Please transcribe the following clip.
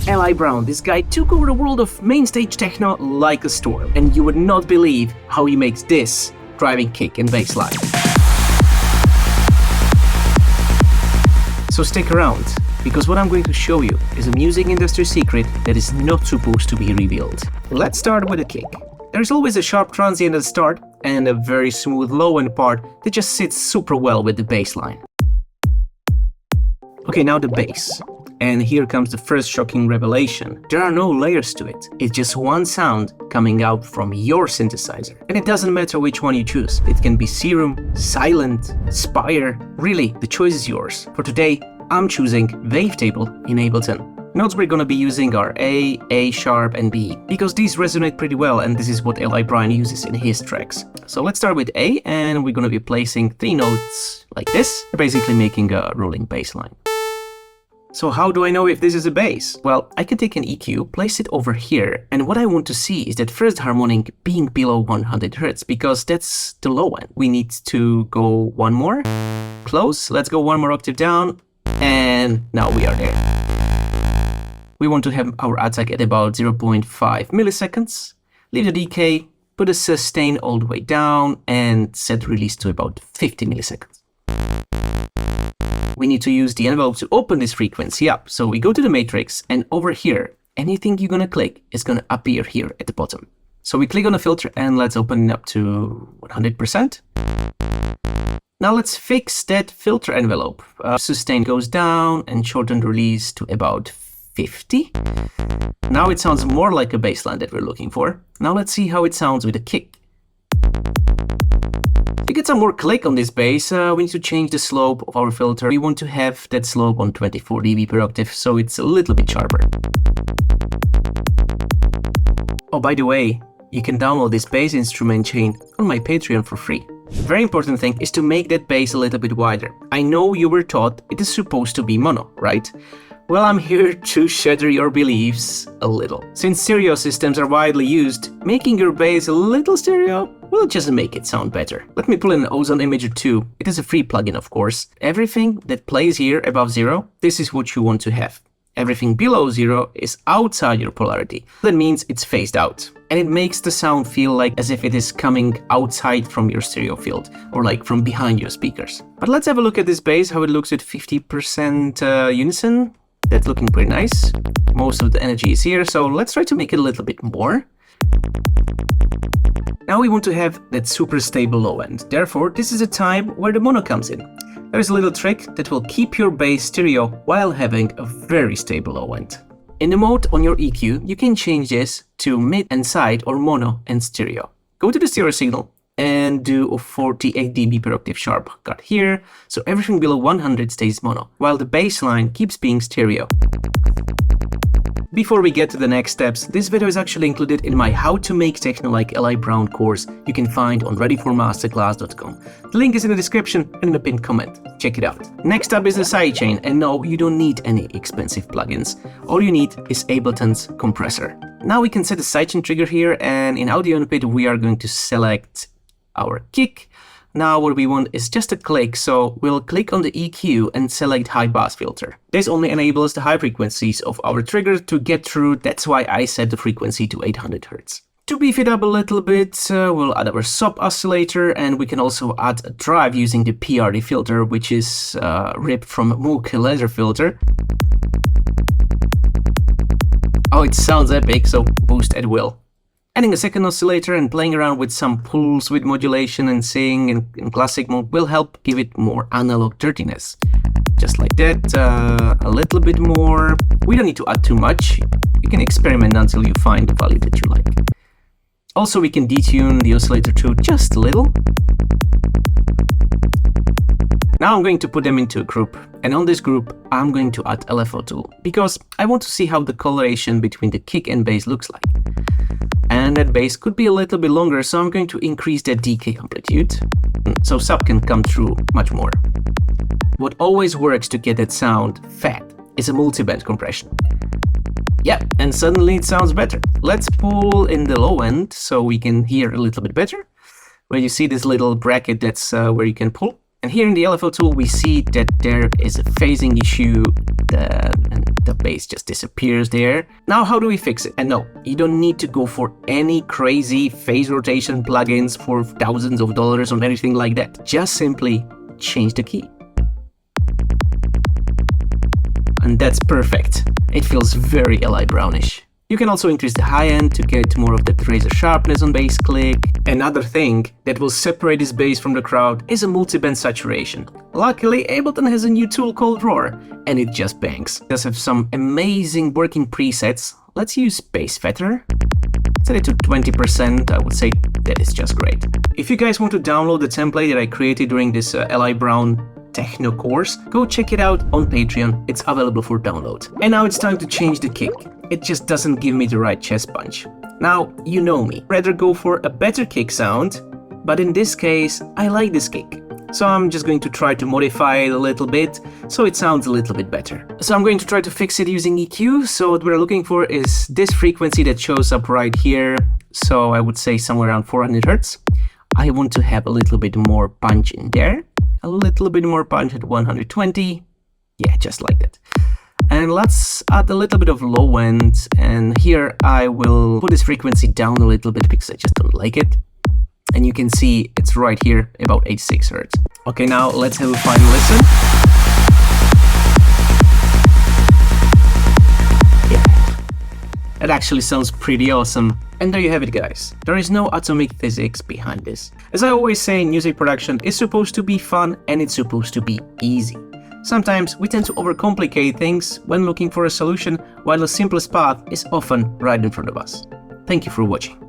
Eli Brown, this guy took over the world of mainstage techno like a storm, and you would not believe how he makes this driving kick and bass line. So stick around, because what I'm going to show you is a music industry secret that is not supposed to be revealed. Let's start with a kick. There's always a sharp transient at the start and a very smooth low end part that just sits super well with the bass line. Okay, now the bass. And here comes the first shocking revelation. There are no layers to it. It's just one sound coming out from your synthesizer. And it doesn't matter which one you choose. It can be Serum, Silent, Spire. Really, the choice is yours. For today, I'm choosing Wavetable in Ableton. Notes we're gonna be using are A sharp, and B, because these resonate pretty well, and this is what Eli Brown uses in his tracks. So let's start with A, and we're gonna be placing 3 notes like this, basically making a rolling bass line. So how do I know if this is a bass? Well, I can take an EQ, place it over here, and what I want to see is that first harmonic being below 100 Hz, because that's the low end. We need to go one more, close, let's go one more octave down, and now we are there. We want to have our attack at about 0.5 milliseconds, leave the decay, put a sustain all the way down, and set release to about 50 milliseconds. We need to use the envelope to open this frequency up. So we go to the matrix, and over here, anything you're gonna click is gonna appear here at the bottom. So we click on the filter and let's open it up to 100%. Now let's fix that filter envelope. Sustain goes down and shorten the release to about 50. Now it sounds more like a bass line that we're looking for. Now let's see how it sounds with a kick. To get some more click on this bass, we need to change the slope of our filter. We want to have that slope on 24 dB per octave, so it's a little bit sharper. Oh, by the way, you can download this bass instrument chain on my Patreon for free. Very important thing is to make that bass a little bit wider. I know you were taught it is supposed to be mono, right? Well, I'm here to shatter your beliefs a little. Since stereo systems are widely used, making your bass a little stereo will just make it sound better. Let me pull in an ozone imager too. It is a free plugin, of course. Everything that plays here above 0, this is what you want to have. Everything below 0 is outside your polarity. That means it's phased out. And it makes the sound feel like as if it is coming outside from your stereo field, or like from behind your speakers. But let's have a look at this bass, how it looks at 50% unison. That's looking pretty nice. Most of the energy is here, so let's try to make it a little bit more. Now we want to have that super stable low end. Therefore, this is a time where the mono comes in. There is a little trick that will keep your bass stereo while having a very stable low end. In the mode on your EQ, you can change this to mid and side or mono and stereo. Go to the stereo signal and do a 48 dB per octave sharp cut here, so everything below 100 stays mono, while the bass line keeps being stereo. Before we get to the next steps, this video is actually included in my How to Make Techno Like Eli Brown course you can find on readyformasterclass.com. The link is in the description and in the pinned comment. Check it out. Next up is the sidechain, and no, you don't need any expensive plugins. All you need is Ableton's compressor. Now we can set the sidechain trigger here, and in audio input we are going to select our kick. Now what we want is just a click, so we'll click on the EQ and select high pass filter. This only enables the high frequencies of our trigger to get through, that's why I set the frequency to 800 Hz. To beef it up a little bit, we'll add our sub oscillator, and we can also add a drive using the PRD filter, which is ripped from Moog laser filter. Oh, it sounds epic, so boost at will. Adding a second oscillator and playing around with some pulse width modulation and sing in classic mode will help give it more analog dirtiness. Just like that, a little bit more. We don't need to add too much. You can experiment until you find the value that you like. Also, we can detune the oscillator too just a little. Now I'm going to put them into a group, and on this group I'm going to add LFO tool, because I want to see how the coloration between the kick and bass looks like. And that bass could be a little bit longer, so I'm going to increase that decay amplitude, so sub can come through much more. What always works to get that sound fat is a multiband compression. Yeah, and suddenly it sounds better. Let's pull in the low end so we can hear a little bit better. Where you see this little bracket, that's where you can pull. And here in the LFO tool, we see that there is a phasing issue. the bass just disappears there. Now how do we fix it? And no, you don't need to go for any crazy phase rotation plugins for thousands of dollars or anything like that. Just simply change the key. And that's perfect. It feels very Eli Brownish. You can also increase the high end to get more of that razor sharpness on bass click. Another thing that will separate this bass from the crowd is a multi-band saturation. Luckily, Ableton has a new tool called ReOrder, and it just bangs. It does have some amazing working presets. Let's use Bass Feather. Set it to 20%, I would say that is just great. If you guys want to download the template that I created during this Eli Brown Techno course, go check it out on Patreon, it's available for download. And now it's time to change the kick. It just doesn't give me the right chest punch. Now, you know me, rather go for a better kick sound, but in this case, I like this kick. So I'm just going to try to modify it a little bit, so it sounds a little bit better. So I'm going to try to fix it using EQ, so what we're looking for is this frequency that shows up right here, so I would say somewhere around 400 Hz. I want to have a little bit more punch in there, a little bit more punch at 120, yeah, just like that. And let's add a little bit of low end, and here I will put this frequency down a little bit because I just don't like it. And you can see it's right here, about 86 Hz. Okay, now let's have a final listen. Yeah, it actually sounds pretty awesome. And there you have it, guys. There is no atomic physics behind this. As I always say, music production is supposed to be fun and it's supposed to be easy. Sometimes we tend to overcomplicate things when looking for a solution, while the simplest path is often right in front of us. Thank you for watching.